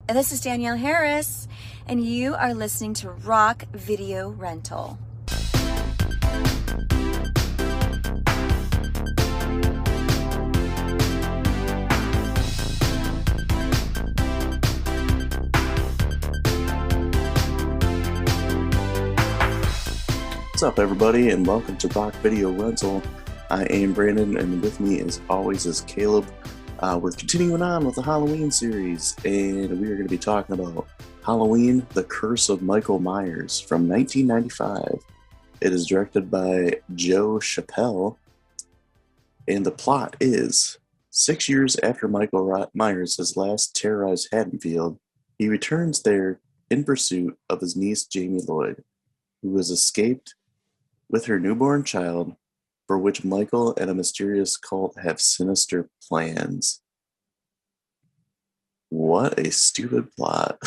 This is Danielle Harris, and you are listening to Rock Video Rental. What's up, everybody, and welcome to Rock Video Rental. I am Brandon, and with me, as always, is Caleb. We're continuing on with the Halloween series, and we are going to be talking about Halloween: The Curse of Michael Myers from 1995. It is directed by Joe Chappelle, and the plot is 6 years after Michael Myers has last terrorized Haddonfield, he returns there in pursuit of his niece Jamie Lloyd, who has escaped with her newborn child, for which Michael and a mysterious cult have sinister plans. What a stupid plot.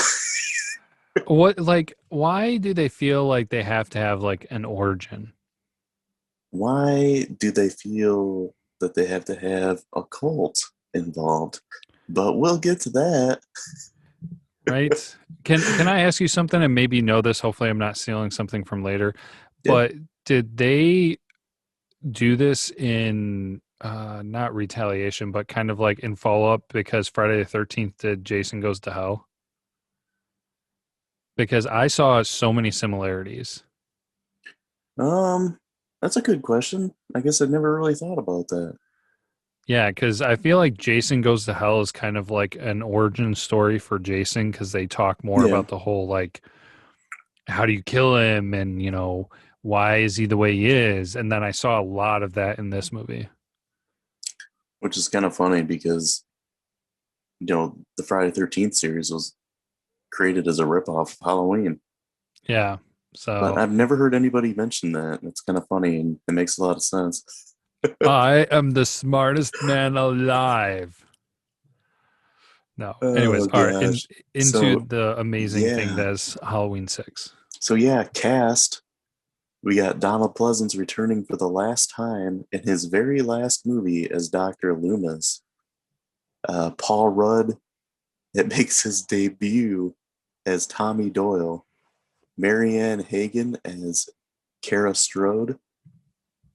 Why do they feel like they have to have, an origin? Why do they feel that they have to have a cult involved? But we'll get to that. Right? Can I ask you something, and maybe you know this, hopefully I'm not stealing something from later, but did they do this in not retaliation, but kind of like in follow-up because Friday the 13th did Jason Goes to Hell? Because I saw so many similarities. That's a good question. I guess I never really thought about that. Yeah, because I feel like Jason Goes to Hell is kind of like an origin story for Jason, because they talk more about the whole, how do you kill him, and, why is he the way he is? And then I saw a lot of that in this movie. Which is kind of funny because, the Friday the 13th series was created as a ripoff of Halloween. Yeah. So, but I've never heard anybody mention that. It's kind of funny, and it makes a lot of sense. I am the smartest man alive. No. Anyways, all right. Into the amazing thing that's Halloween 6. So, cast. We got Donald Pleasence returning for the last time in his very last movie as Dr. Loomis. Paul Rudd, it makes his debut as Tommy Doyle. Marianne Hagen as Kara Strode.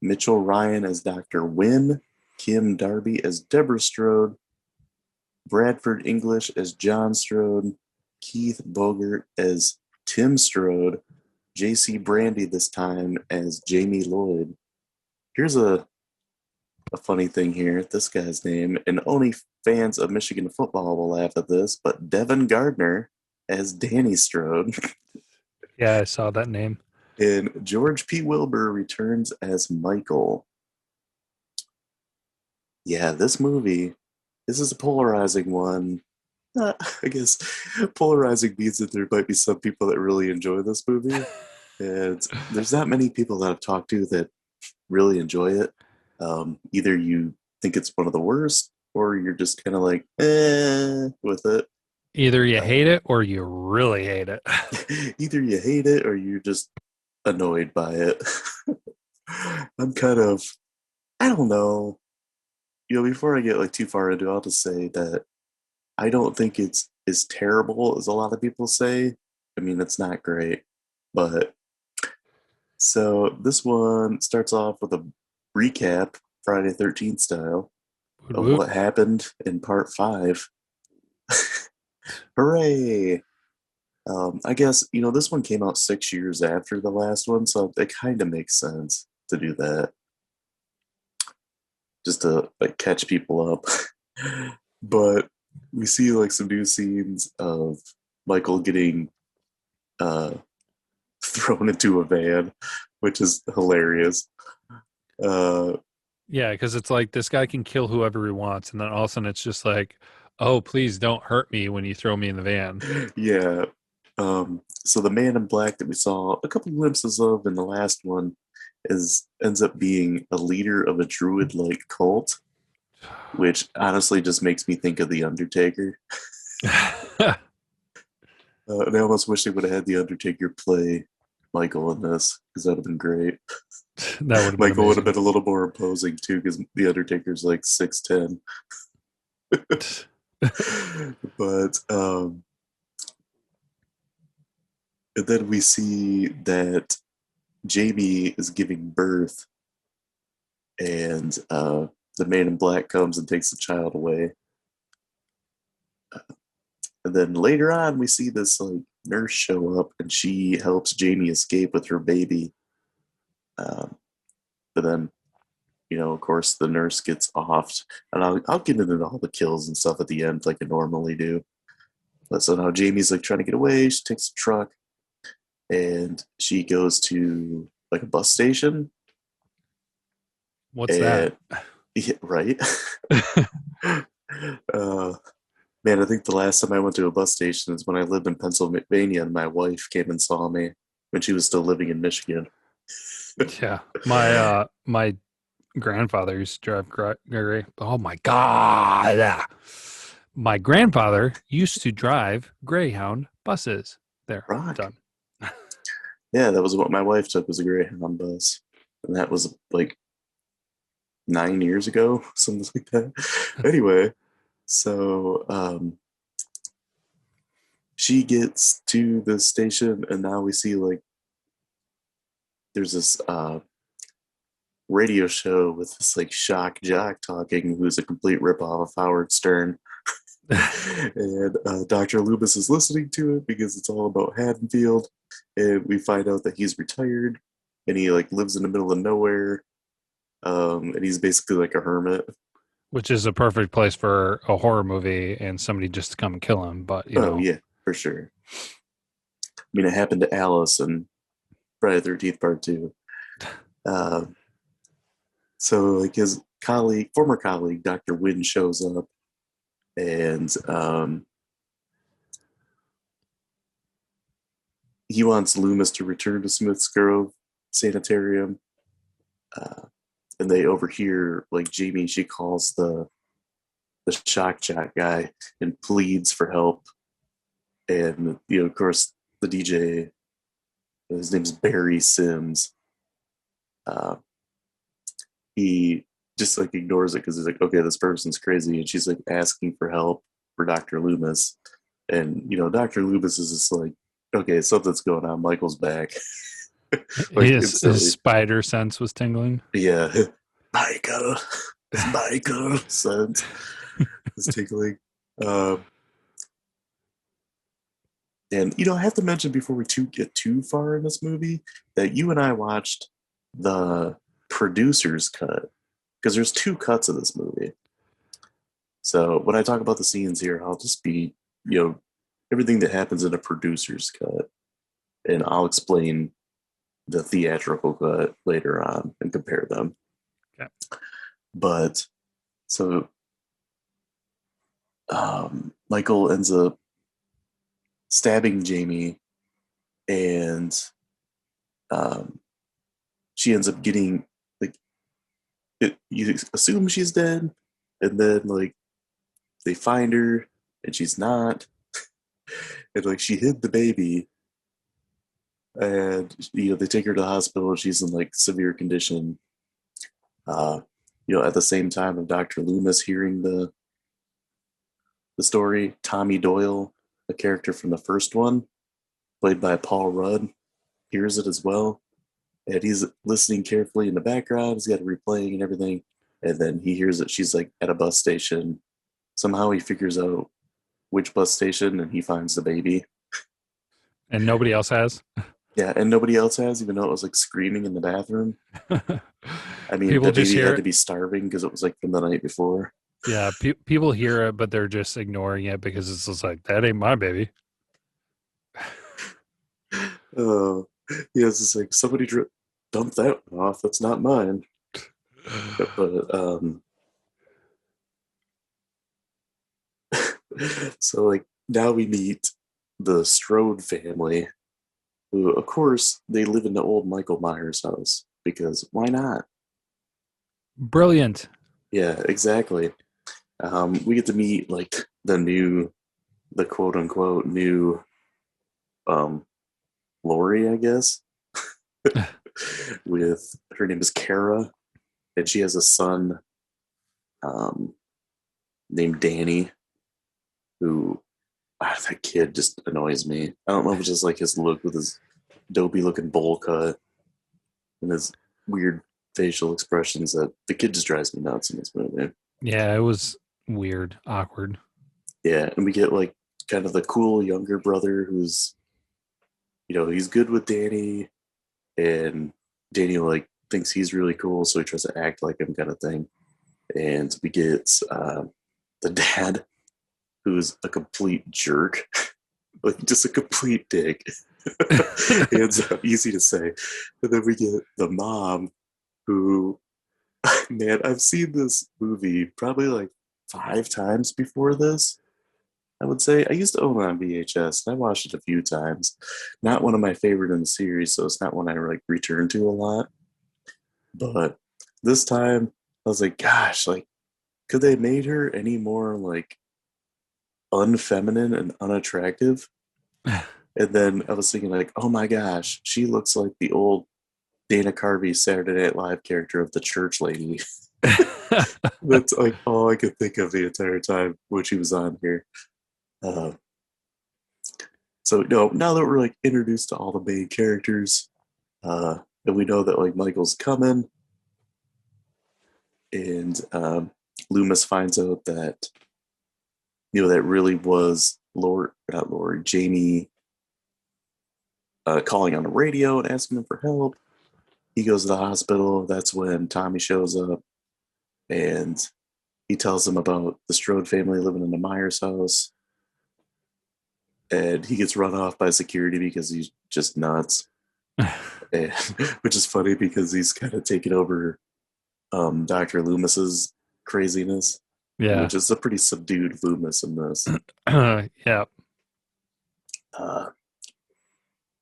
Mitchell Ryan as Dr. Wynn. Kim Darby as Deborah Strode. Bradford English as John Strode. Keith Bogert as Tim Strode. J.C. Brandy this time as Jamie Lloyd. Here's a funny thing here. This guy's name, and only fans of Michigan football will laugh at this, but Devin Gardner as Danny Strode. Yeah, I saw that name. And George P. Wilbur returns as Michael. Yeah, this is a polarizing one. I guess polarizing means that there might be some people that really enjoy this movie. And there's not many people that I've talked to that really enjoy it. Either you think it's one of the worst, or you're just kind of like, with it. Either you hate it or you really hate it. Either you hate it or you're just annoyed by it. I'm kind of, I don't know. Before I get too far into it, I'll just say that I don't think it's as terrible as a lot of people say. I mean, it's not great, but so this one starts off with a recap, Friday the 13th style, of what happened in part 5. Hooray! I guess, this one came out 6 years after the last one, so it kind of makes sense to do that. Just to catch people up. But we see some new scenes of Michael getting thrown into a van, which is hilarious. Yeah, because it's like this guy can kill whoever he wants, and then all of a sudden it's just like, oh, please don't hurt me when you throw me in the van. Yeah. So the man in black that we saw a couple glimpses of in the last one ends up being a leader of a druid-like cult, which honestly just makes me think of The Undertaker. And I almost wish they would have had The Undertaker play Michael in this, because that would have been great. Michael would have been a little more imposing too, because The Undertaker's 6'10". But And then we see that Jamie is giving birth, and the man in black comes and takes the child away. And then later on, we see this like nurse show up, and she helps Jamie escape with her baby. But then, of course, the nurse gets offed, and I'll get into all the kills and stuff at the end, like I normally do. But so now Jamie's like trying to get away. She takes a truck, and she goes to like a bus station. What's that? Yeah, right. Man, I think the last time I went to a bus station is when I lived in Pennsylvania, and my wife came and saw me when she was still living in Michigan. Yeah, my grandfather used to drive gray. Oh my god! My grandfather used to drive Greyhound buses. There, Rock. done. Yeah, that was what my wife took, was a Greyhound bus, and that was like 9 years ago, something like that. Anyway, so she gets to the station, and now we see like there's this radio show with this like shock jock talking, who's a complete ripoff of Howard Stern. And Dr. Loomis is listening to it because it's all about Haddonfield, and we find out that he's retired and he like lives in the middle of nowhere, and he's basically like a hermit. Which is a perfect place for a horror movie and somebody just to come and kill him. But yeah, for sure. I mean, it happened to Alice and Friday the 13th Part 2. So like his former colleague, Dr. Wynn, shows up, and he wants Loomis to return to Smith's Grove Sanitarium. And they overhear like Jamie, she calls the shock jock guy and pleads for help. And of course, the DJ, his name's Barry Sims. He just like ignores it because he's like, okay, this person's crazy, and she's like asking for help for Dr. Loomis, and Dr. Loomis is just like, okay, something's going on. Michael's back. Like his spider sense was tingling. Yeah, Michael sense is tingling. And I have to mention before we get too far in this movie that you and I watched the producer's cut, because there's 2 cuts of this movie. So when I talk about the scenes here, I'll just be everything that happens in a producer's cut, and I'll explain the theatrical cut later on and compare them. Okay. But so Michael ends up stabbing Jamie, and she ends up getting like you assume she's dead, and then like they find her and she's not, and like she hid the baby, and they take her to the hospital and she's in like severe condition. At the same time of Dr. Loomis hearing the story, Tommy Doyle, a character from the first one, played by Paul Rudd, hears it as well. And he's listening carefully in the background. He's got it replaying and everything. And then he hears that she's like at a bus station. Somehow he figures out which bus station, and he finds the baby. And nobody else has? Yeah, and nobody else has, even though it was like screaming in the bathroom. I mean, people the baby had to be starving because it was like from the night before. Yeah, people hear it, but they're just ignoring it because it's just like, that ain't my baby. Oh, yeah, it's just like, somebody dumped that one off. That's not mine. But so like now we meet the Strode family, who of course they live in the old Michael Myers house, because why not? Brilliant. Yeah, exactly. We get to meet like the quote unquote new Lori, I guess. With her name is Kara, and she has a son named Danny, who that kid just annoys me. I don't know if it's just like his look with his dopey looking bowl cut and his weird facial expressions that the kid just drives me nuts in this movie. Yeah, it was weird, awkward. Yeah, and we get like kind of the cool younger brother who's, he's good with Danny, and Danny like thinks he's really cool, so he tries to act like him, kind of thing. And we get the dad, who's a complete jerk, like just a complete dick. It's easy to say. And then we get the mom, who, man, I've seen this movie probably like 5 times before this. I would say I used to own it on VHS, and I watched it a few times. Not one of my favorite in the series, so it's not one I like return to a lot. But this time, I was like, gosh, like, could they made her any more like unfeminine and unattractive? And then I was thinking, like, oh my gosh, she looks like the old Dana Carvey Saturday Night Live character of the church lady. That's like all I could think of the entire time when she was on here. So now that we're like introduced to all the main characters, and we know that like Michael's coming, and Loomis finds out that that really was Jamie calling on the radio and asking him for help. He goes to the hospital. That's when Tommy shows up, and he tells him about the Strode family living in the Myers house. And he gets run off by security because he's just nuts. And, which is funny because he's kind of taking over Dr. Loomis's craziness. Yeah. Which is a pretty subdued Loomis in this. Yeah.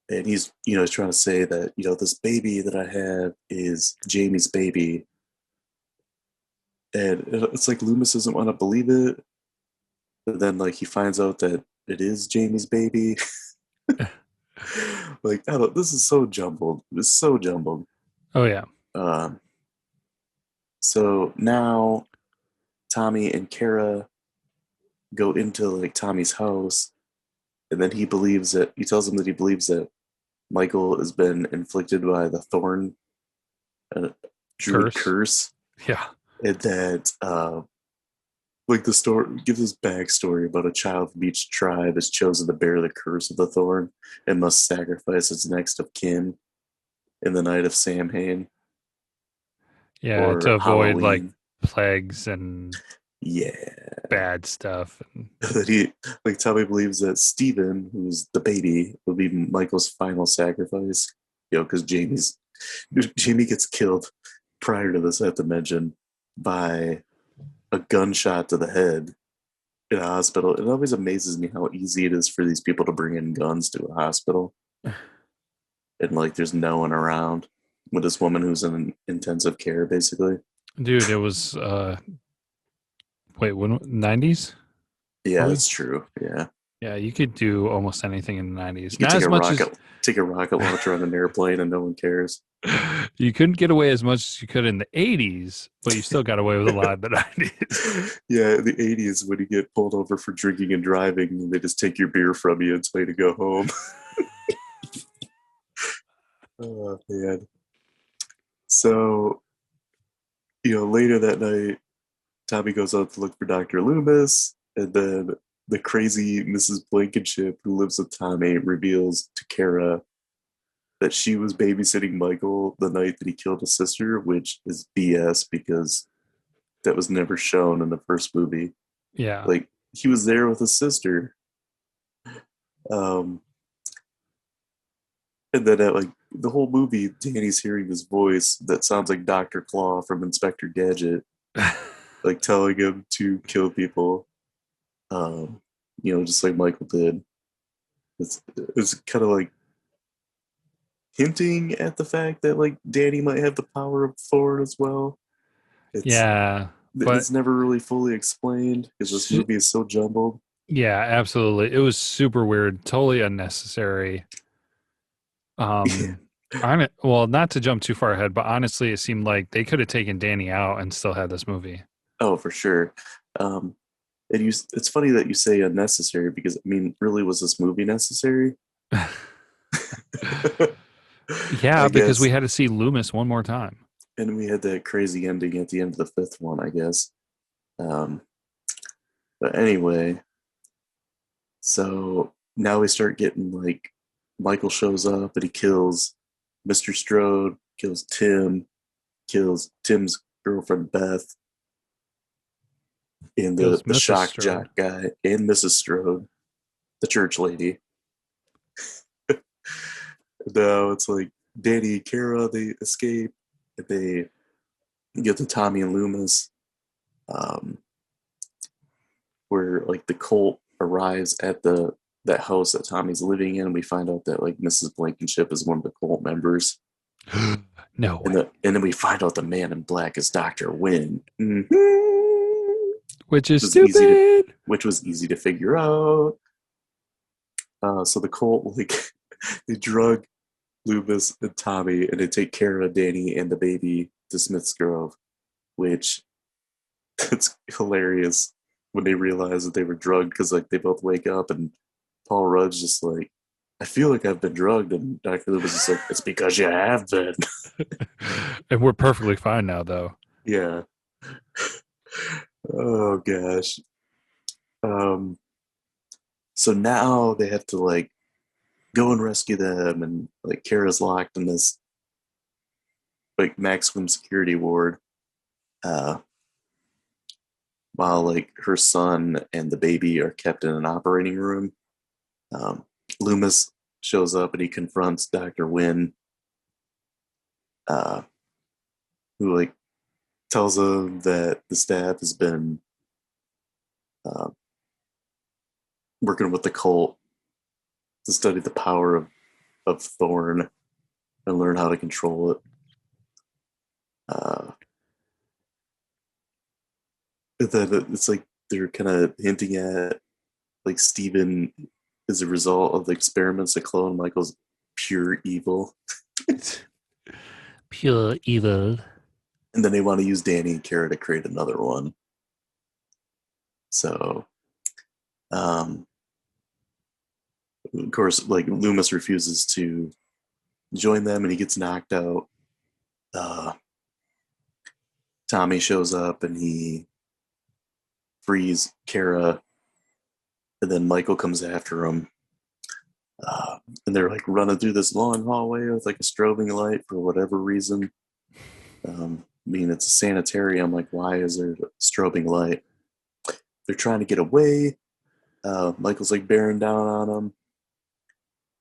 And he's trying to say that, this baby that I have is Jamie's baby. And it's like Loomis doesn't want to believe it. But then like he finds out that it is Jamie's baby. Like, this is so jumbled. It's so jumbled. Oh yeah. So now Tommy and Kara go into like Tommy's house, and then he tells him that he believes that Michael has been inflicted by the Thorn Druid curse. Yeah. And that like the story gives us backstory about a child from each tribe is chosen to bear the curse of the Thorn and must sacrifice its next of kin in the night of Samhain. Yeah, to avoid Halloween. Like plagues and bad stuff. That Tommy believes that Stephen, who's the baby, will be Michael's final sacrifice. Because Jamie gets killed prior to this, I have to mention, by a gunshot to the head in a hospital. It always amazes me how easy it is for these people to bring in guns to a hospital. And like there's no one around with this woman who's in intensive care, basically. Dude, it was when 90s? Yeah, really? That's true. Yeah. Yeah, you could do almost anything in the 90s. You could take a rocket launcher on an airplane and no one cares. You couldn't get away as much as you could in the 80s, but you still got away with a lot in the 90s. Yeah, in the 80s, when you get pulled over for drinking and driving, they just take your beer from you and tell you to go home. Oh, man. So, later that night, Tommy goes out to look for Dr. Loomis, and then the crazy Mrs. Blankenship, who lives with Tommy, reveals to Kara that she was babysitting Michael the night that he killed his sister, which is BS because that was never shown in the first movie. Yeah. Like, he was there with his sister. And then at the whole movie, Danny's hearing this voice that sounds like Dr. Claw from Inspector Gadget, like telling him to kill people, just like Michael did. It's kind of like hinting at the fact that like Danny might have the power of Thor as well. But it's never really fully explained because this movie is so jumbled. Yeah, absolutely. It was super weird, totally unnecessary. Well, not to jump too far ahead, but honestly, it seemed like they could have taken Danny out and still had this movie. Oh, for sure. And it's funny that you say unnecessary because I mean, really, was this movie necessary? Yeah, I because we guess. had to see Loomis one more time. And we had that crazy ending at the end of the fifth one, I guess. Um, but anyway, so now we start getting like Michael shows up and he kills Mr. Strode, kills Tim, kills Tim's girlfriend Beth, and It was the Mrs. shock Strode. jock guy, and Mrs. Strode, the church lady. Now it's like Danny and Kara, they escape, and they get to Tommy and Loomis, um, where like the cult arrives at the that house that Tommy's living in. We find out that like Mrs. Blankenship is one of the cult members, No and way. then we find out the Man in Black is Doctor Wynn, mm-hmm. Which is was easy to stupid. which was easy to figure out. So the cult like they drug Loomis and Tommy, and they take care of Danny and the baby to Smith's Grove, which it's hilarious when they realize that they were drugged because like they both wake up and Paul Rudd's just like, I feel like I've been drugged, and Dr. Loomis is like, it's because you have been. And we're perfectly fine now, though. Yeah. Oh gosh. Um. So now they have to like go and rescue them, and like Kara's locked in this like maximum security ward. Uh, while like her son and the baby are kept in an operating room. Um, Loomis shows up and he confronts Dr. Wynn, uh, who like tells him that the staff has been uh, working with the cult to study the power of Thorn and learn how to control it. But then it's like they're kind of hinting at like Steven is a result of the experiments to clone Michael's pure evil. Pure evil. And then they want to use Danny and Kara to create another one. So, of course, like Loomis refuses to join them and he gets knocked out. Tommy shows up and he frees Kara, and then Michael comes after him. And they're like running through this long hallway with like a strobing light for whatever reason. I mean, it's a sanitarium. Like, why is there a strobing light? They're trying to get away. Michael's like bearing down on them.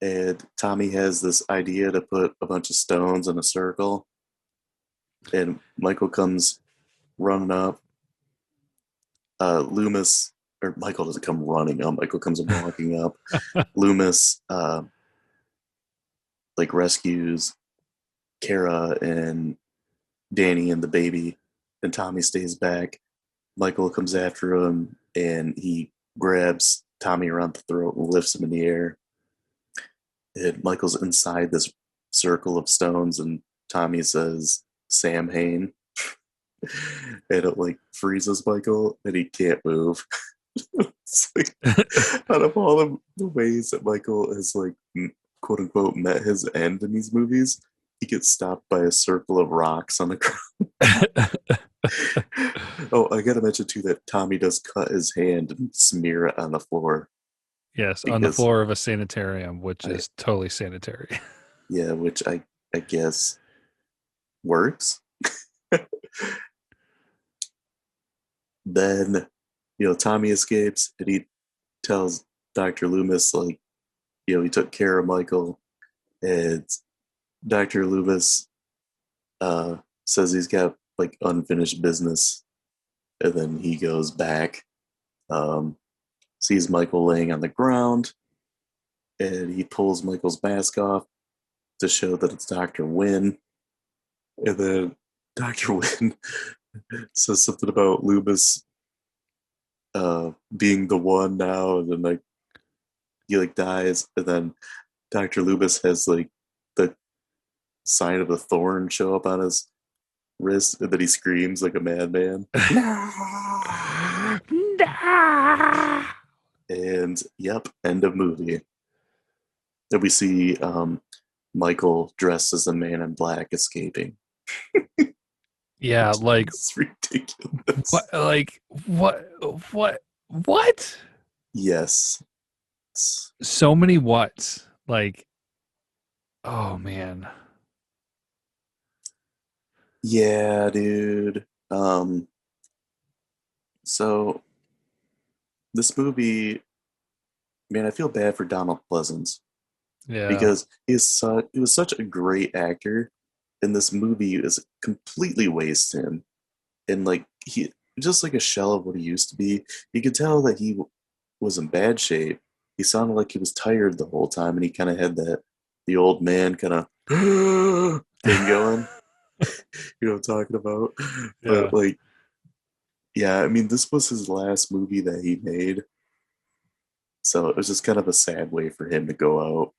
And Tommy has this idea to put a bunch of stones in a circle. And Michael comes running up. Loomis, or Michael doesn't come running up. Michael comes walking up. Loomis, like rescues Kara and Danny and the baby, and Tommy stays back. Michael comes after him, and he grabs Tommy around the throat and lifts him in the air. And Michael's inside this circle of stones, and Tommy says, Sam Hain. And it like freezes Michael, and he can't move. It's like, out of all the ways that Michael has like quote unquote met his end in these movies, he gets stopped by a circle of rocks on the ground. Oh, I gotta mention too that Tommy does cut his hand and smear it on the floor. Yes, on the Because floor of a sanitarium, which is totally sanitary. yeah, which I guess works. Then, Tommy escapes and he tells Dr. Loomis, like, he took care of Michael. And Dr. Loomis says he's got like unfinished business. And then he goes back, sees Michael laying on the ground, and he pulls Michael's mask off to show that it's Dr. Wynn. And then Dr. Wynn says something about Loomis being the one now, and then like he like dies, and then Dr. Loomis has like the sign of a thorn show up on his wrist, and then he screams like a madman. No! And yep, end of movie. Then we see Michael dressed as the Man in Black escaping. Yeah, like It's ridiculous. what? Like what? What? Yes. So many whats. Like, oh man. Yeah, dude. So this movie, man, I feel bad for Donald Pleasance Yeah. because he was such a great actor, and this movie is completely wasted him. And like he just like a shell of what he used to be. You could tell that was in bad shape. He sounded like he was tired the whole time, and he kind of had the old man kind of thing going. You know what I'm talking about? Yeah. But like, yeah, I mean, this was his last movie that he made, so it was just kind of a sad way for him to go out.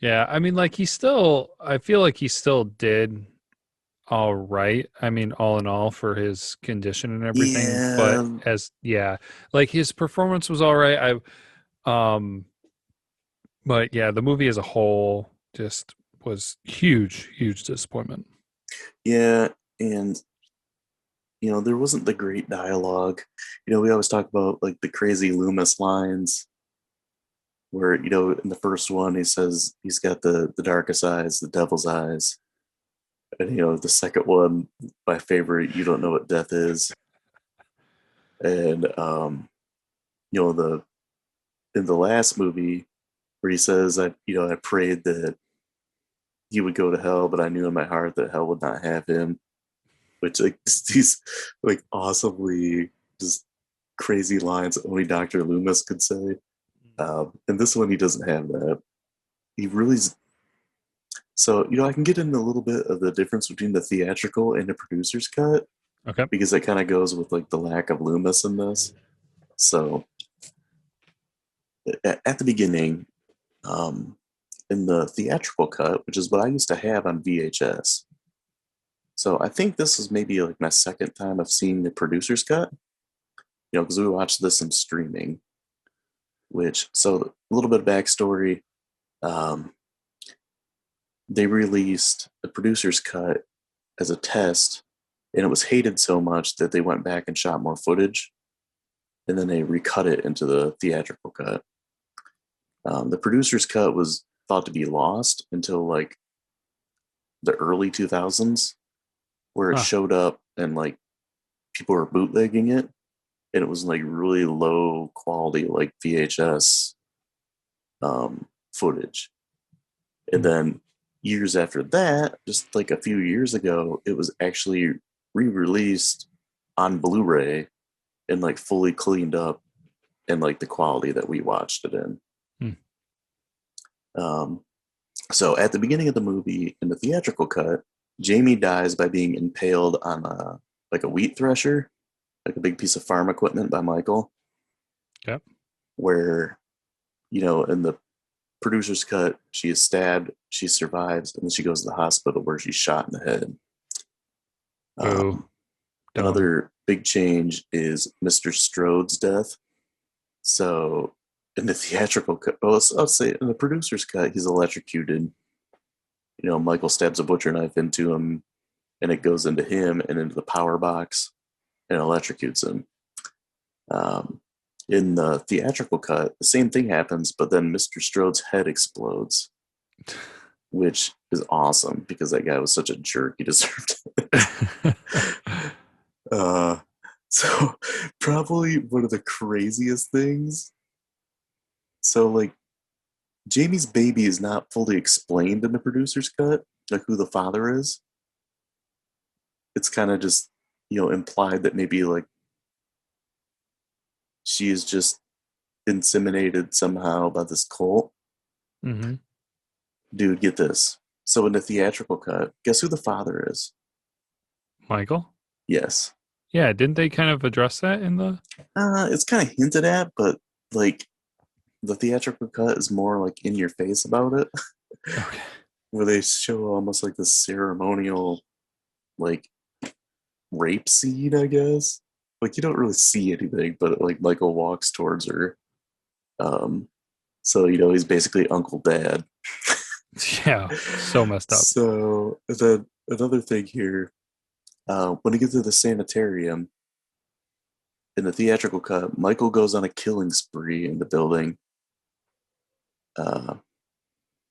Yeah. I mean, like I feel like he still did all right. I mean, all in all for his condition and everything. But Yeah, like his performance was all right. But yeah, the movie as a whole just was huge disappointment. yeah, and there wasn't the great dialogue. We always talk about like the crazy Loomis lines where, in the first one he says he's got the darkest eyes, the devil's eyes. And the second one, my favorite, you don't know what death is. And the in the last movie where he says I prayed that he would go to hell, but I knew in my heart that hell would not have him, which like these like awesomely just crazy lines only Dr. Loomis could say. And this one he doesn't have that. He really so I can get into a little bit of the difference between the theatrical and the producer's cut Okay. because it kind of goes with like the lack of Loomis in this. So at the beginning, um, in the theatrical cut, which is what I used to have on VHS. So I think this is maybe like my second time of seeing the producer's cut, because we watched this in streaming. So a little bit of backstory. Um, they released the producer's cut as a test, and it was hated so much that they went back and shot more footage, and then they recut it into the theatrical cut. The producer's cut was thought to be lost until like the early 2000s, where it Huh. showed up and like people were bootlegging it, and it was like really low quality, like VHS footage. And then years after that, just like a few years ago, it was actually re-released on Blu-ray and like fully cleaned up and like the quality that we watched it in. So at the beginning of the movie, in the theatrical cut, Jamie dies by being impaled on a wheat thresher, like a big piece of farm equipment by Michael. Yep. Where, in the producer's cut, she is stabbed, she survives, and then she goes to the hospital where she's shot in the head. Another big change is Mr. Strode's death. So in the theatrical cut, I'll say in the producer's cut, he's electrocuted. Michael stabs a butcher knife into him, and it goes into him and into the power box and electrocutes him. In the theatrical cut, the same thing happens, but then Mr. Strode's head explodes, which is awesome because that guy was such a jerk. He deserved it. So probably one of the craziest things. So like Jamie's baby is not fully explained in the producer's cut, like who the father is. It's kind of just, implied that maybe like she is just inseminated somehow by this cult. Mm-hmm. Dude, get this. So in the theatrical cut, guess who the father is? Michael? Yes. Yeah, didn't they kind of address that in the It's kind of hinted at, but like the theatrical cut is more like in your face about it. Okay. Where they show almost like this ceremonial like rape scene, I guess. like you don't really see anything, but like Michael walks towards her. So he's basically Uncle Dad. Yeah, so messed up. So then another thing here, when he gets to the sanitarium in the theatrical cut, Michael goes on a killing spree in the building, uh,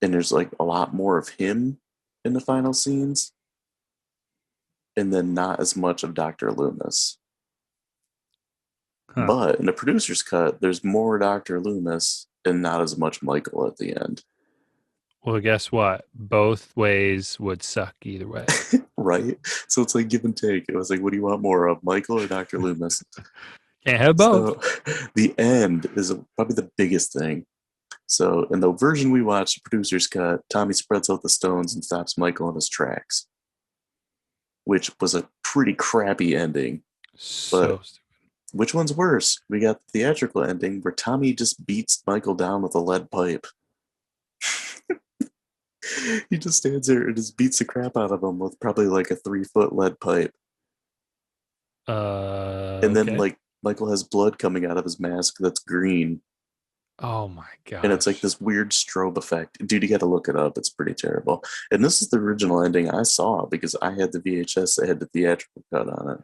and there's like a lot more of him in the final scenes, and then not as much of Dr. Loomis. Huh. But in the producer's cut, there's more Dr. Loomis and not as much Michael at the end. Well, guess what? Both ways would suck either way. Right? So it's like give and take. It was like, what do you want more of, Michael or Dr. Loomis? Can't have both. So the end is probably the biggest thing. So in the version we watched, the producer's cut, Tommy spreads out the stones and stops Michael in his tracks, which was a pretty crappy ending. So stupid. Which one's worse? We got the theatrical ending where Tommy just beats Michael down with a lead pipe. He just stands there and just beats the crap out of him with probably like a 3-foot lead pipe. And then like Michael has blood coming out of his mask that's green. Oh my god! And it's like this weird strobe effect. Dude, you got to look it up. It's pretty terrible. And this is the original ending I saw because I had the VHS that had the theatrical cut on it.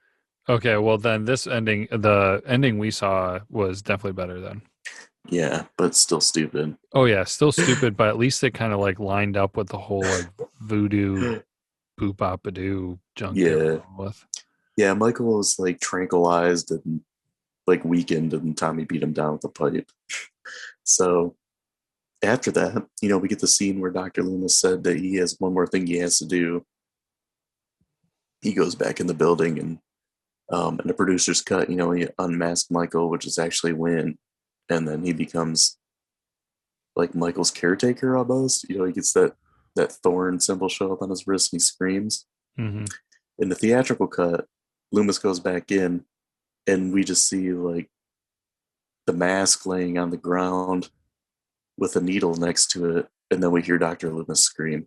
Okay, well then this ending, the ending we saw was definitely better then. Yeah, but it's still stupid. Oh yeah, still stupid, but at least it kind of like lined up with the whole like voodoo boop bop a doo junk. Yeah. Yeah, Michael was like tranquilized and like weakened, and Tommy beat him down with a pipe. So after that, we get the scene where Dr. Loomis said that he has one more thing he has to do. He goes back in the building and in the producer's cut, he unmasked Michael, which is actually Wynn, and then he becomes like Michael's caretaker almost. He gets that thorn symbol show up on his wrist and he screams. Mm-hmm. In the theatrical cut, Loomis goes back in and we just see like the mask laying on the ground with a needle next to it, and then we hear Dr. Loomis scream.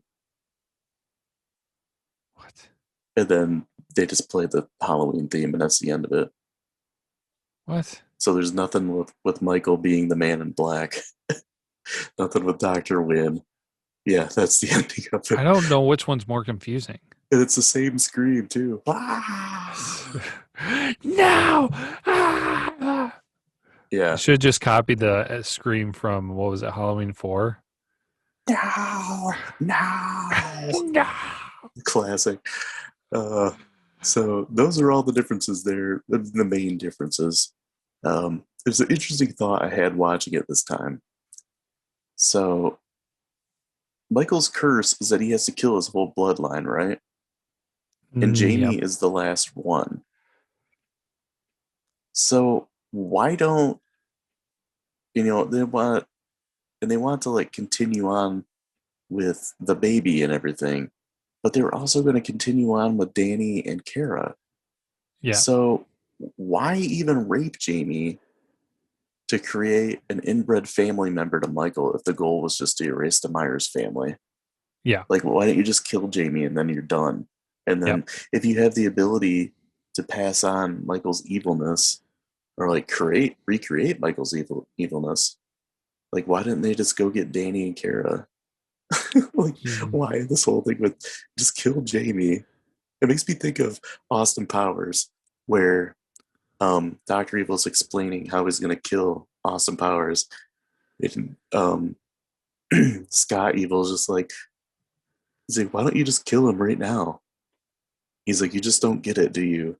What? And then they just play the Halloween theme, and that's the end of it. What? So there's nothing with Michael being the man in black. Nothing with Dr. Wynn. Yeah, that's the ending of it. I don't know which one's more confusing. And it's the same scream, too. No! Yeah. You should just copy the scream from, what was it, Halloween 4? No! No! Classic. So those are all the differences there, the main differences. There's an interesting thought I had watching it this time. So Michael's curse is that he has to kill his whole bloodline, right? And Jamie is the last one. So why don't they want to like continue on with the baby and everything, but they were also going to continue on with Danny and Kara. Yeah. So why even rape Jamie to create an inbred family member to Michael if the goal was just to erase the Myers family? Yeah. Like, why don't you just kill Jamie and then you're done? And then if you have the ability to pass on Michael's evilness or like recreate Michael's evilness, like why didn't they just go get Danny and Kara? Like, why this whole thing with just kill Jamie? It makes me think of Austin Powers, where Dr. Evil's explaining how he's going to kill Austin Powers. And Scott Evil's just like, he's like, why don't you just kill him right now? He's like, you just don't get it, do you?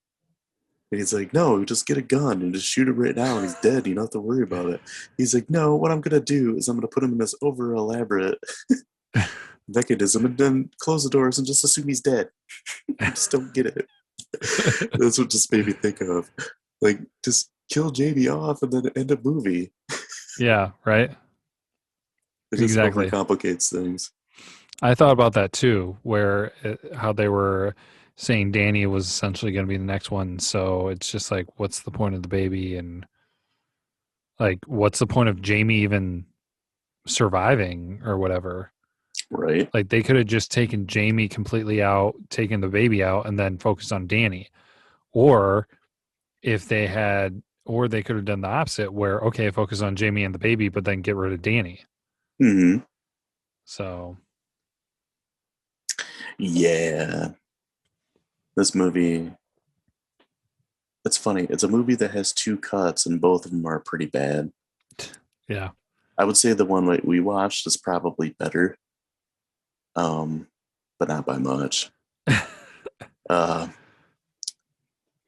And he's like, no, just get a gun and just shoot him right now and he's dead. You don't have to worry about it. He's like, no, what I'm going to do is I'm going to put him in this over elaborate mechanism and then close the doors and just assume he's dead. I just don't get it. That's what just made me think of. Like, just kill Jamie off and then end a movie. Yeah, right? It just overcomplicates things. I thought about that too, how they were saying Danny was essentially going to be the next one. So it's just like, what's the point of the baby? And like, what's the point of Jamie even surviving or whatever? Right. Like they could have just taken Jamie completely out, taken the baby out, and then focused on Danny. Or if they had, or they could have done the opposite where, okay, focus on Jamie and the baby, but then get rid of Danny. Mm-hmm. So. Yeah. This movie, it's funny. It's a movie that has 2 cuts, and both of them are pretty bad. Yeah. I would say the one we watched is probably better, but not by much.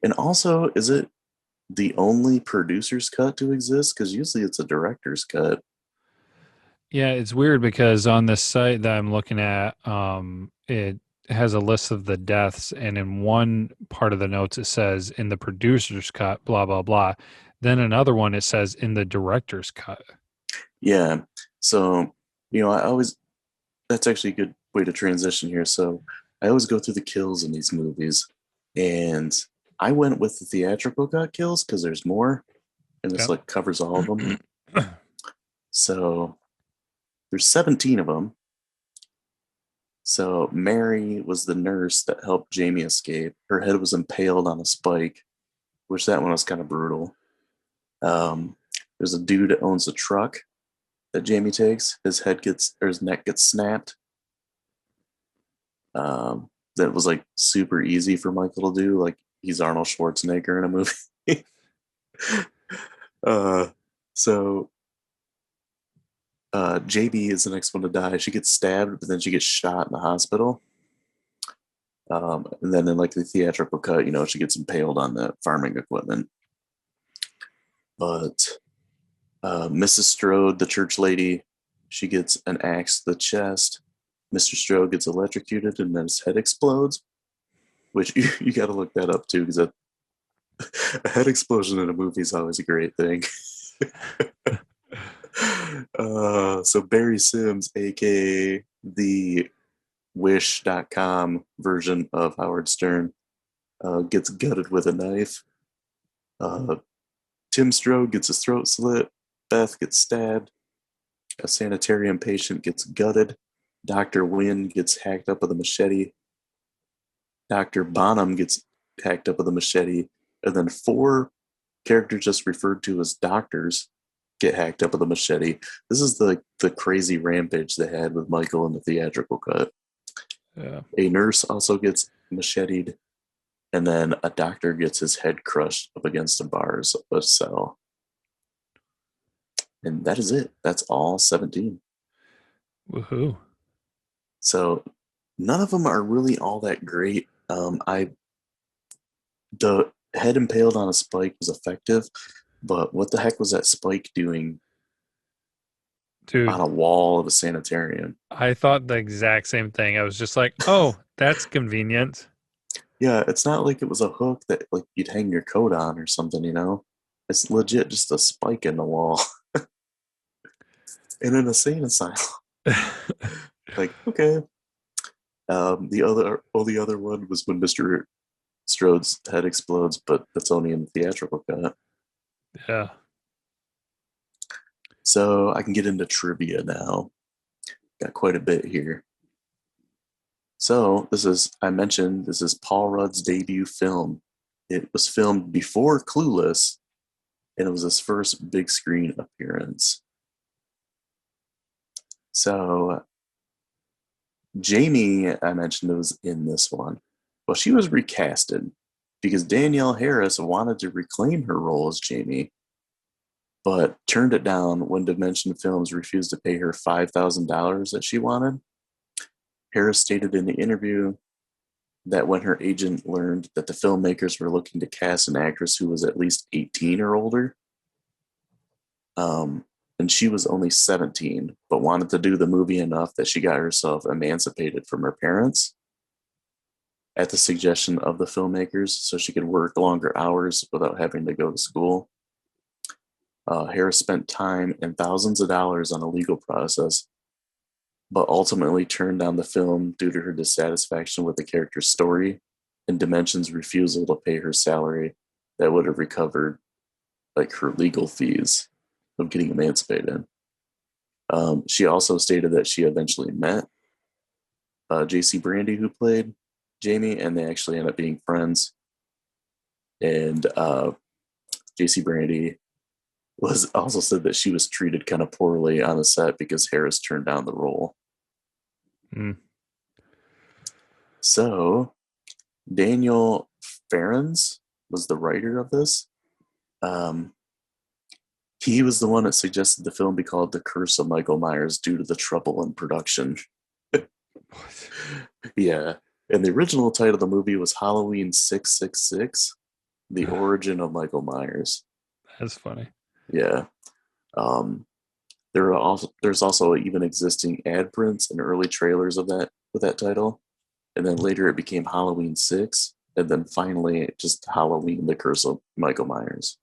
And also, is it the only producer's cut to exist? Because usually it's a director's cut. Yeah, it's weird because on this site that I'm looking at, it has a list of the deaths, and in one part of the notes it says in the producer's cut, blah blah blah. Then another one it says in the director's cut. Yeah. So, I always, that's actually a good way to transition here. So I always go through the kills in these movies, and I went with the theatrical cut kills because there's more, and this Yep. covers all of them. So there's 17 of them. So Mary was the nurse that helped Jamie escape. Her head was impaled on a spike, which that one was kind of brutal. There's a dude that owns a truck that Jamie takes. His neck gets snapped. That was super easy for Michael to do. Like, he's Arnold Schwarzenegger in a movie. So JB is the next one to die. She gets stabbed, but then she gets shot in the hospital. And then in the theatrical cut, she gets impaled on the farming equipment. But Mrs. Strode, the church lady, she gets an axe to the chest. Mr. Strode gets electrocuted, and then his head explodes. Which you got to look that up too, because a head explosion in a movie is always a great thing. So Barry Sims, aka the Wish.com version of Howard Stern, gets gutted with a knife. Tim Strode gets his throat slit. Beth gets stabbed. A sanitarium patient gets gutted. Dr. Wynn gets hacked up with a machete. Dr. Bonham gets hacked up with a machete. And then 4 characters just referred to as doctors get hacked up with a machete. This is the crazy rampage they had with Michael in the theatrical cut. Yeah. A nurse also gets macheted, and then a doctor gets his head crushed up against the bars of a cell. And that is it. That's all 17. Woohoo. So none of them are really all that great. The head impaled on a spike was effective, but what the heck was that spike doing Dude, on a wall of a sanitarium? I thought the exact same thing. I was just like, oh, that's convenient. Yeah, it's not like it was a hook that you'd hang your coat on or something, It's legit just a spike in the wall. In an insane asylum. Okay. The other one was when Mr. Strode's head explodes, but that's only in the theatrical cut. Yeah. So I can get into trivia now. Got quite a bit here. So this is Paul Rudd's debut film. It was filmed before Clueless, and it was his first big screen appearance. So Jamie, I mentioned, was in this one. Well, she was recasted because Danielle Harris wanted to reclaim her role as Jamie, but turned it down when Dimension Films refused to pay her $5,000 that she wanted. Harris stated in the interview that when her agent learned that the filmmakers were looking to cast an actress who was at least 18 or older, and she was only 17, but wanted to do the movie enough that she got herself emancipated from her parents at the suggestion of the filmmakers so she could work longer hours without having to go to school. Harris spent time and thousands of dollars on a legal process, but ultimately turned down the film due to her dissatisfaction with the character's story and Dimension's refusal to pay her salary that would have recovered her legal fees of getting emancipated. She also stated that she eventually met J.C. Brandy, who played Jamie, and they actually ended up being friends. And JC Brandy, was also said that she was treated kind of poorly on the set because Harris turned down the role. Mm. So Daniel Farrens was the writer of this. He was the one that suggested the film be called The Curse of Michael Myers due to the trouble in production. Yeah. And the original title of the movie was Halloween 666, The Origin of Michael Myers. That's funny. Yeah. There's also even existing ad prints and early trailers of that with that title. And then later it became Halloween 6. And then finally just Halloween, The Curse of Michael Myers.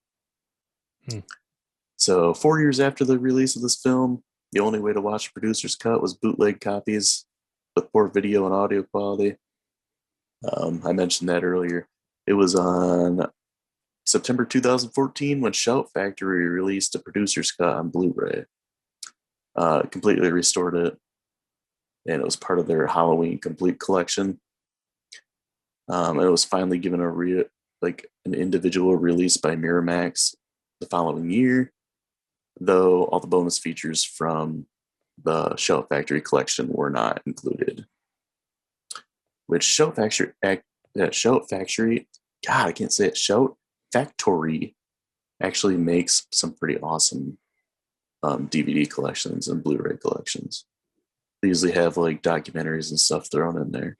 So 4 years after the release of this film, the only way to watch the producer's cut was bootleg copies with poor video and audio quality. I mentioned that earlier. It was on September 2014 when Shout Factory released a producer's cut on Blu-ray. Completely restored it, and it was part of their Halloween Complete collection. And it was finally given an individual release by Miramax the following year, though all the bonus features from the Shout Factory collection were not included. Which Shout Factory, God, I can't say it. Shout Factory actually makes some pretty awesome DVD collections and Blu-ray collections. They usually have like documentaries and stuff thrown in there.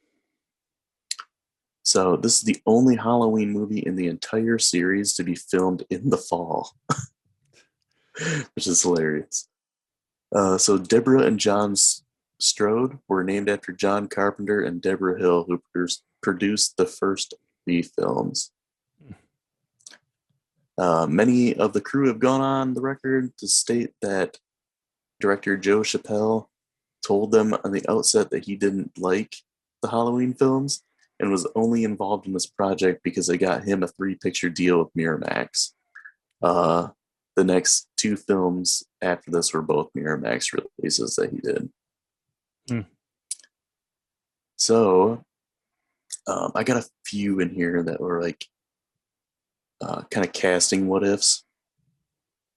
So this is the only Halloween movie in the entire series to be filmed in the fall, which is hilarious. So Deborah and John Strode were named after John Carpenter and Deborah Hill, who produced the first 3 films. Many of the crew have gone on the record to state that director Joe Chappelle told them on the outset that he didn't like the Halloween films and was only involved in this project because they got him a 3-picture deal with Miramax. The next 2 films after this were both Miramax releases that he did. So I got a few in here that were like kind of casting what ifs.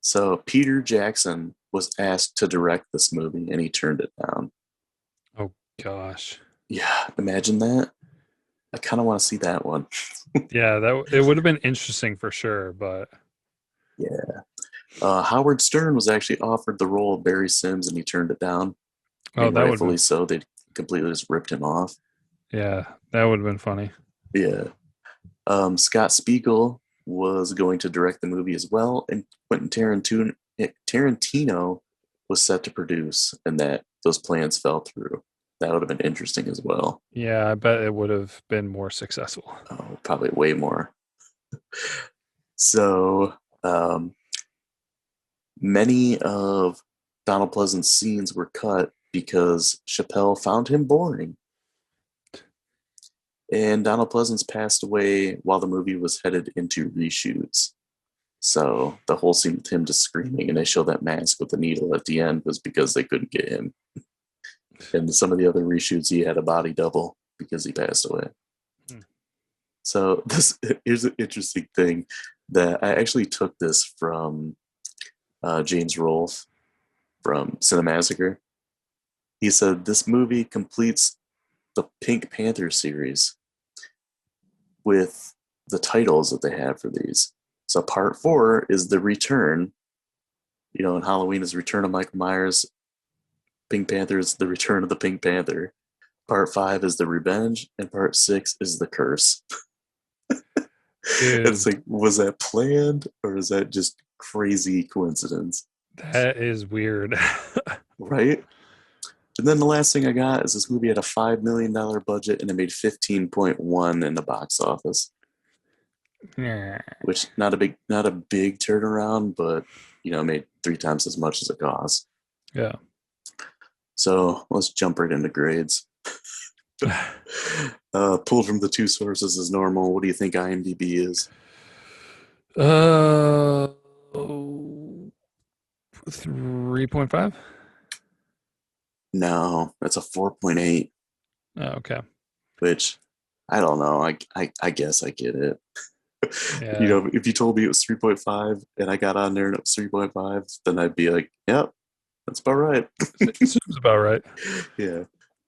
So Peter Jackson was asked to direct this movie and he turned it down. Oh gosh. Yeah, imagine that. I kind of want to see that one. Yeah, it would have been interesting for sure, but yeah. Howard Stern was actually offered the role of Barry Sims and he turned it down. And that rightfully so. They completely just ripped him off. Yeah, that would have been funny. Yeah. Scott Spiegel was going to direct the movie as well, and Quentin Tarantino was set to produce, and that those plans fell through. That would have been interesting as well. Yeah, I bet it would have been more successful. Oh, probably way more. So many of Donald Pleasant's scenes were cut because Chappelle found him boring. And Donald Pleasance passed away while the movie was headed into reshoots. So the whole scene with him just screaming and they show that mask with the needle at the end was because they couldn't get him. And some of the other reshoots, he had a body double because he passed away. So here's an interesting thing that I actually took this from James Rolfe from Cinemassacre. He said this movie completes the Pink Panther series with the titles that they have for these. So part 4 is The Return. And Halloween is Return of Michael Myers. Pink Panther is The Return of the Pink Panther. Part 5 is The Revenge, and part 6 is The Curse. It's like, was that planned or is that just crazy coincidence? That is weird. Right? And then the last thing I got is this movie had a $5 million budget and it made 15.1 in the box office. Yeah. Which not a big turnaround, but made 3 times as much as it cost. Yeah. So let's jump right into grades. Pulled from the 2 sources as normal. What do you think IMDb is? 3.5. No, that's a 4.8. Oh, okay. Which I don't know. I guess I get it. Yeah. You know, if you told me it was 3.5 and I got on there and it was 3.5, then I'd be like, yep, that's about right. Seems about right. Yeah.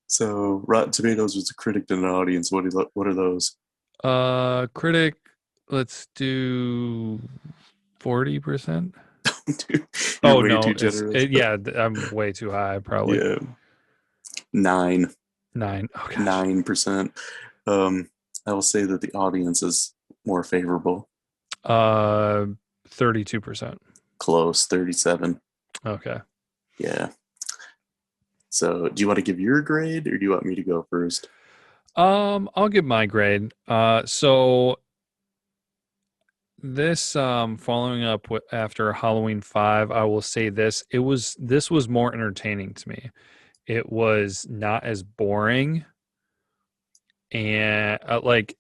So Rotten Tomatoes was a critic and an audience. What are those? Critic, let's do 40%. Dude, you're Oh way no, too generous. yeah, I'm way too high, probably. Yeah. Nine. 9. Oh gosh. 9%. Um, I will say that the audience is more favorable. 32%. Close, 37. Okay. Yeah. So do you want to give your grade or do you want me to go first? I'll give my grade. So this following up after Halloween 5, I will say this was more entertaining to me. It was not as boring and like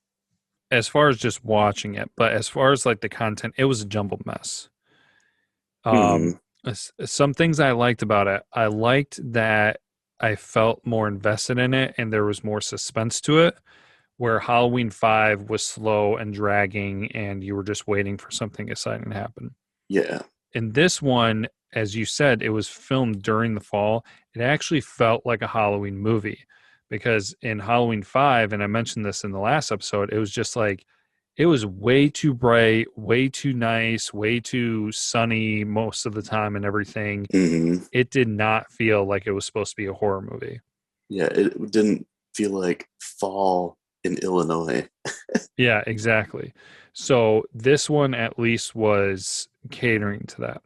as far as just watching it, but as far as like the content, it was a jumbled mess. Hmm. Some things I liked about it. I liked that I felt more invested in it and there was more suspense to it, where Halloween 5 was slow and dragging and you were just waiting for something exciting to happen. Yeah. In this one, as you said, it was filmed during the fall. It actually felt like a Halloween movie because in Halloween 5, and I mentioned this in the last episode, it was just like, it was way too bright, way too nice, way too sunny most of the time and everything. Hmm. It did not feel like it was supposed to be a horror movie. Yeah. It didn't feel like fall in Illinois. Yeah, exactly. So this one at least was catering to that.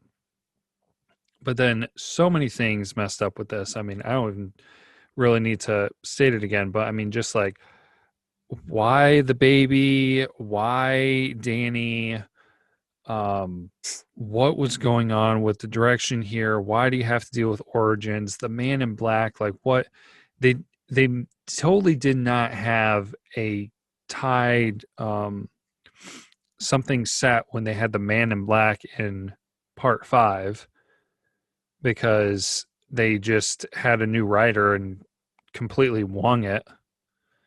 But then so many things messed up with this. I mean, I don't even really need to state it again, but I mean, just like why the baby, why Danny, um, what was going on with the direction here? Why do you have to deal with origins? The man in black, like what they they totally did not have a tied something set when they had the man in black in part 5 because they just had a new writer and completely wung it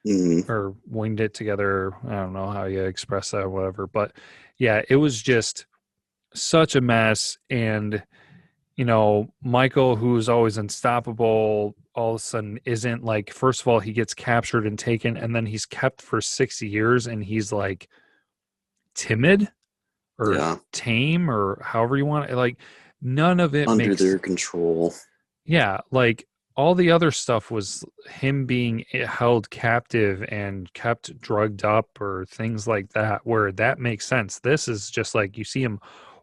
Hmm. or winged it together. I don't know how you express that or whatever, but yeah, it was just such a mess. And you know, Michael, who's always unstoppable, all of a sudden isn't. Like, first of all, he gets captured and taken, and then he's kept for 6 years, and he's like timid or Yeah. tame or however you want it. Like, none of it Under makes, their control. yeah, like all the other stuff was him being held captive and kept drugged up or things like that, where that makes sense. This is just like you see him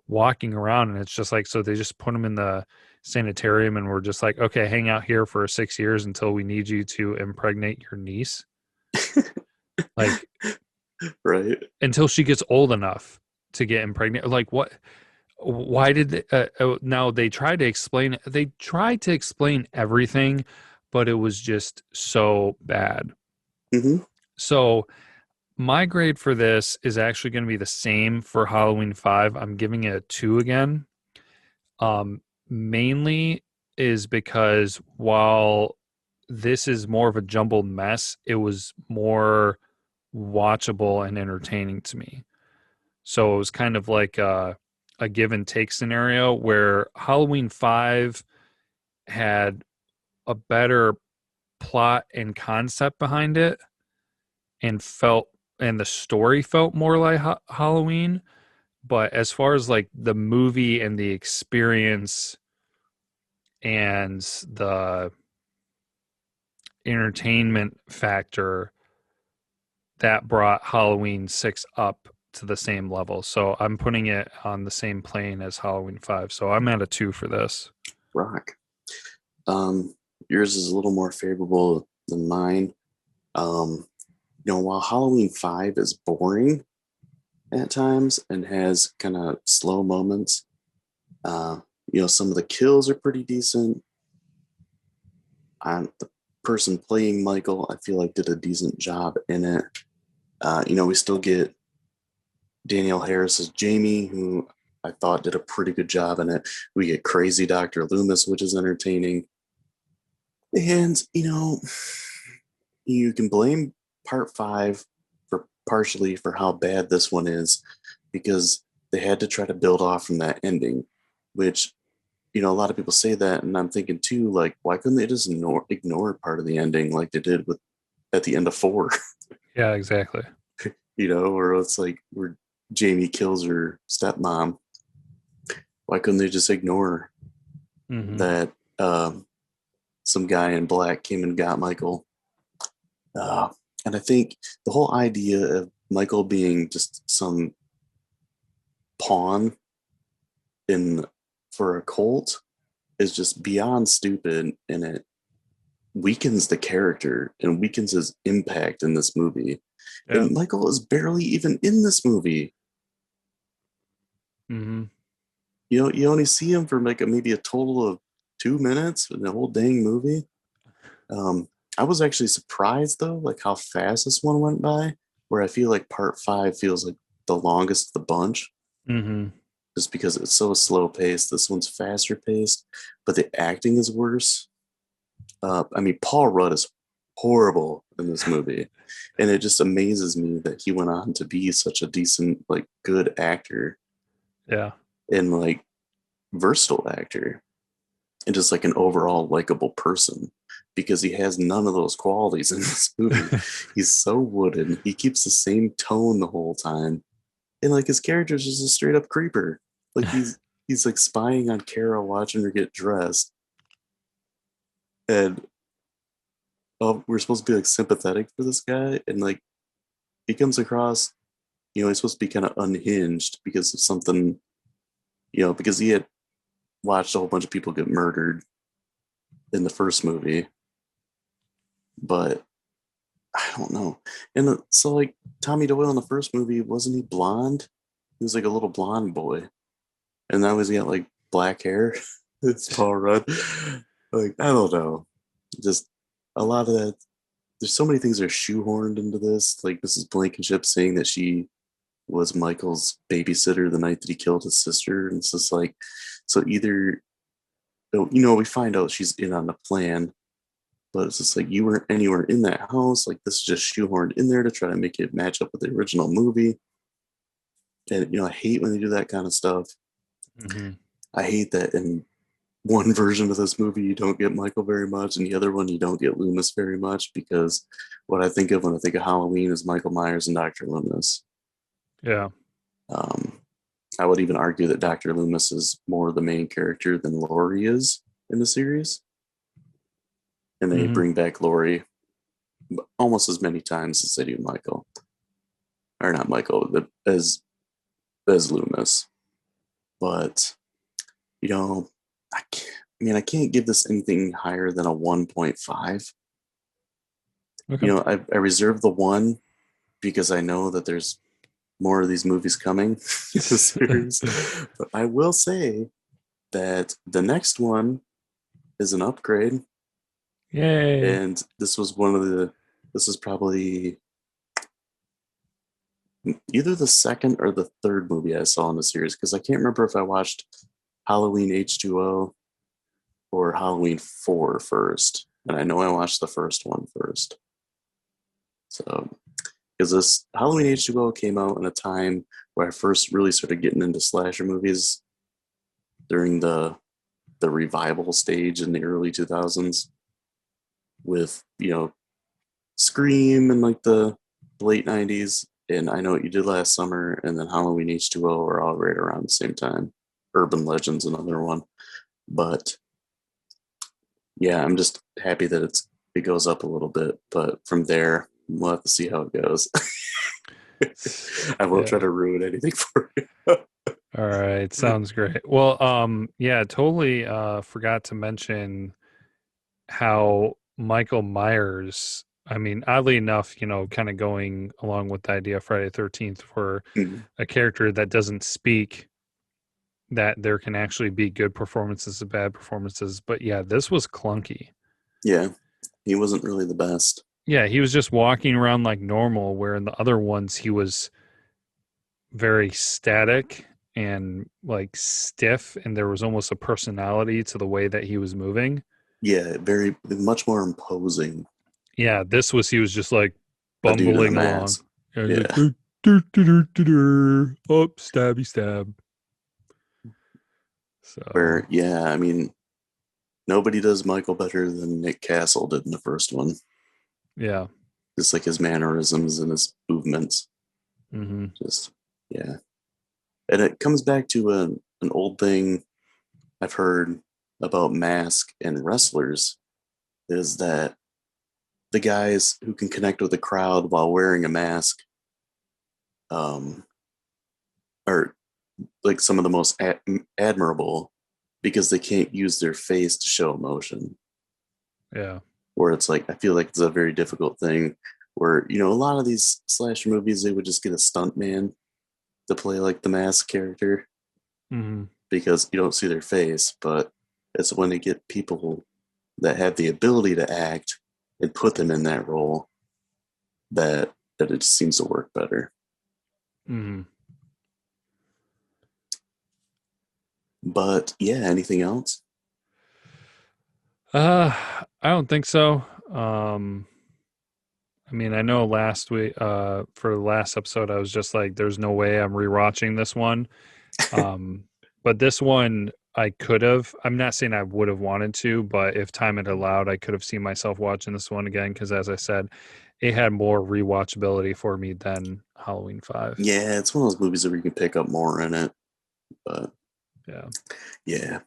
walking around and it's just like, so they just put him in the sanitarium and we're just like, okay, hang out here for 6 years until we need you to impregnate your niece. Like, Right. until she gets old enough to get impregnated. Like, what? Why did now they tried to explain? They tried to explain everything, but it was just so bad. Hmm. So my grade for this is actually going to be the same for Halloween 5. I'm giving it a 2 again. Mainly is because while this is more of a jumbled mess, it was more watchable and entertaining to me. So it was kind of like a give and take scenario where Halloween 5 had a better plot and concept behind it and felt, and the story felt more like Halloween. But as far as like the movie and the experience and the entertainment factor, that brought Halloween 6 up to the same level. So I'm putting it on the same plane as Halloween 5. So I'm at a 2 for this. Rock. Yours is a little more favorable than mine. While Halloween 5 is boring at times and has kind of slow moments, some of the kills are pretty decent. The person playing Michael, I feel like did a decent job in it. We still get Danielle Harris as Jamie, who I thought did a pretty good job in it. We get crazy Dr. Loomis, which is entertaining. And, you can blame part 5 for partially for how bad this one is, because they had to try to build off from that ending, which, a lot of people say that, and I'm thinking too, like, why couldn't they just ignore part of the ending like they did with at the end of 4? Yeah, exactly. Or it's like where Jamie kills her stepmom. Why couldn't they just ignore that some guy in black came and got Michael? And I think the whole idea of Michael being just some pawn for a cult is just beyond stupid, and it weakens the character and weakens his impact in this movie. Yeah. And Michael is barely even in this movie. You only see him for like maybe a total of 2 minutes in the whole dang movie. I was actually surprised though, like how fast this one went by, where I feel like part 5 feels like the longest of the bunch. Just because it's so slow paced. This one's faster paced, but the acting is worse. Paul Rudd is horrible in this movie, and it just amazes me that he went on to be such a decent, like, good actor. Yeah. And like versatile actor, and just like an overall likable person, because he has none of those qualities in this movie. He's so wooden. He keeps the same tone the whole time. And like his character is just a straight up creeper. Like he's like spying on Kara, watching her get dressed. And we're supposed to be like sympathetic for this guy, and like he comes across, he's supposed to be kind of unhinged because of something, because he had watched a whole bunch of people get murdered in the first movie. But I don't know. And so like Tommy Doyle in the first movie, wasn't he blonde? He was like a little blonde boy. And now he's got like black hair. It's Paul Rudd. Like, I don't know. Just a lot of that. There's so many things that are shoehorned into this. Like Mrs. Blankenship saying that she was Michael's babysitter the night that he killed his sister. And it's just like, so either, we find out she's in on the plan, but it's just like, you weren't anywhere in that house. Like, this is just shoehorned in there to try to make it match up with the original movie. And, I hate when they do that kind of stuff. I hate that in one version of this movie, you don't get Michael very much, and the other one, you don't get Loomis very much, because what I think of when I think of Halloween is Michael Myers and Dr. Loomis. Yeah. I would even argue that Dr. Loomis is more the main character than Laurie is in the series. And they bring back Laurie almost as many times as they do Michael. Or not Michael, but as Loomis. But, I can't give this anything higher than a 1.5. Okay. I reserve the 1 because I know that there's more of these movies coming in the series. But I will say that the next one is an upgrade. Yay. And this is probably either the second or the third movie I saw in the series, because I can't remember if I watched Halloween H2O or Halloween 4 first. And I know I watched the first one first. So, because this Halloween H2O came out in a time where I first really started getting into slasher movies during the revival stage in the early 2000s with, Scream in like the late 90s, and I Know What You Did Last Summer, and then Halloween H2O are all right around the same time. Urban Legends, another one. But yeah, I'm just happy that it goes up a little bit, but from there, we'll have to see how it goes. I won't try to ruin anything for you. All right, sounds great. Well, totally forgot to mention how Michael Myers, oddly enough, kind of going along with the idea of Friday the 13th for a character that doesn't speak, that there can actually be good performances and bad performances. But yeah, this was clunky. Yeah, he wasn't really the best. Yeah, he was just walking around like normal, where in the other ones he was very static and like stiff, and there was almost a personality to the way that he was moving. Yeah, much more imposing. Yeah, he was just like bumbling along. And Yeah. like, "Dur, dur, dur, dur, dur, dur." Oh, stabby stab. So Where, yeah, I mean, nobody does Michael better than Nick Castle did in the first one. yeah. Just like his mannerisms and his movements. Mm-hmm. Just, yeah. And it comes back to an old thing I've heard about mask and wrestlers is that the guys who can connect with the crowd while wearing a mask are like some of the most admirable because they can't use their face to show emotion. Yeah. Where it's like, I feel like it's a very difficult thing where, a lot of these slasher movies, they would just get a stunt man to play like the mask character Mm-hmm. because you don't see their face. But it's when they get people that have the ability to act and put them in that role that it just seems to work better. Mm-hmm. But yeah, anything else? I don't think so. I mean, I know last week, for the last episode, I was just like, "There's no way I'm rewatching this one." But this one, I could have. I'm not saying I would have wanted to, but if time had allowed, I could have seen myself watching this one again because, as I said, it had more rewatchability for me than Halloween 5. Yeah, it's one of those movies where you can pick up more in it. But Yeah. yeah.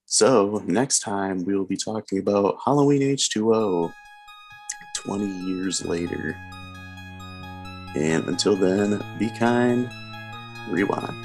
So next time we will be talking about Halloween H2O 20 years later. And until then, be kind, rewind.